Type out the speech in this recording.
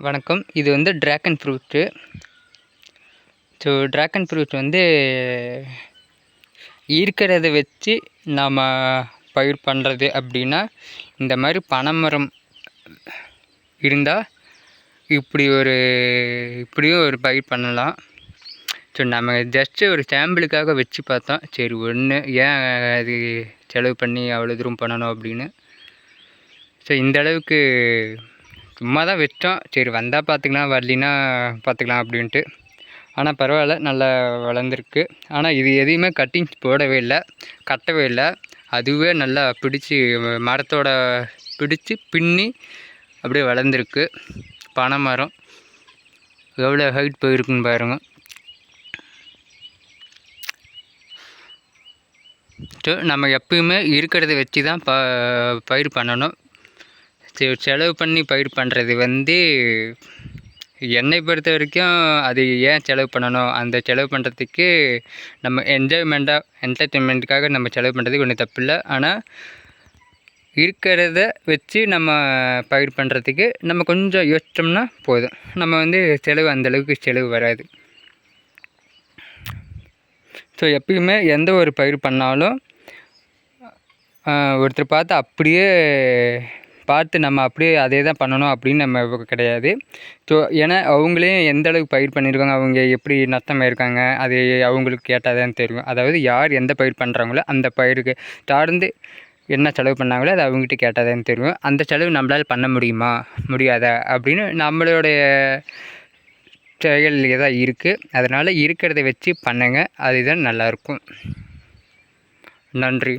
வணக்கம். இது வந்து dragon fruit. So dragon fruit வந்து இருக்கிறத வச்சு நாம் பயிர் பண்ணுறது அப்படின்னா, இந்த மாதிரி பனைமரம் இருந்தால் இப்படியும் ஒரு பயிர் பண்ணலாம். ஸோ நம்ம ஜஸ்ட்டு ஒரு சாம்பிளுக்காக வச்சு பார்த்தோம். சரி ஏன் அது செலவு பண்ணி அவ்வளோ தூரம் பண்ணணும் அப்படின்னு. ஸோ இந்த அளவுக்கு சும்மா தான் வச்சோம். சரி வந்தால் பார்த்துக்கலாம், வரலினா பார்த்துக்கலாம் அப்படின்ட்டு. ஆனால் பரவாயில்ல, நல்லா வளர்ந்துருக்கு. ஆனால் இது எதையுமே கட்டிங்ஸ் போடவே இல்லை, கட்டவே இல்லை. அதுவே நல்லா பிடிச்சி மரத்தோட பிடிச்சி பின்னி அப்படியே வளர்ந்துருக்கு. பனை மரம் எவ்வளோ ஹைட் போயிருக்குன்னு பாருங்கள். ஸோ நம்ம எப்பயுமே இருக்கிறத வச்சு தான் பயிர் பண்ணணும். செலவு பண்ணி பயிர் பண்ணுறது வந்து என்னை பொறுத்த வரைக்கும் அது ஏன் செலவு பண்ணணும், அந்த செலவு பண்ணுறதுக்கு நம்ம என்டர்டெயின்மெண்ட்டுக்காக நம்ம செலவு பண்ணுறதுக்கு ஒன்றும் தப்பு இல்லை. ஆனால் இருக்கிறத வச்சு நம்ம பயிர் பண்ணுறதுக்கு நம்ம கொஞ்சம் யோசித்தோம்னா போதும். நம்ம வந்து அந்தளவுக்கு செலவு வராது. ஸோ எப்பயுமே எந்த ஒரு பயிர் பண்ணாலும் ஒருத்தர் பார்த்து நம்ம அப்படியே அதே தான் பண்ணணும் அப்படின்னு நம்ம கிடையாது. ஸோ ஏன்னா அவங்களே எந்த அளவுக்கு பயிர் பண்ணியிருக்காங்க, அவங்க எப்படி நஷ்டமாயிருக்காங்க, அது அவங்களுக்கு கேட்டால் தான் தெரியும். அதாவது யார் எந்த பயிர் பண்ணுறாங்களோ அந்த பயிருக்கு சார்ந்து என்ன செலவு பண்ணாங்களோ அது அவங்ககிட்ட கேட்டால் தான் தெரியும். அந்த செலவு நம்மளால் பண்ண முடியுமா முடியாதா அப்படின்னு நம்மளுடைய செயல்லே தான் இருக்குது. அதனால் இருக்கிறத வச்சு பண்ணுங்கள், அதுதான் நல்லாயிருக்கும். நன்றி.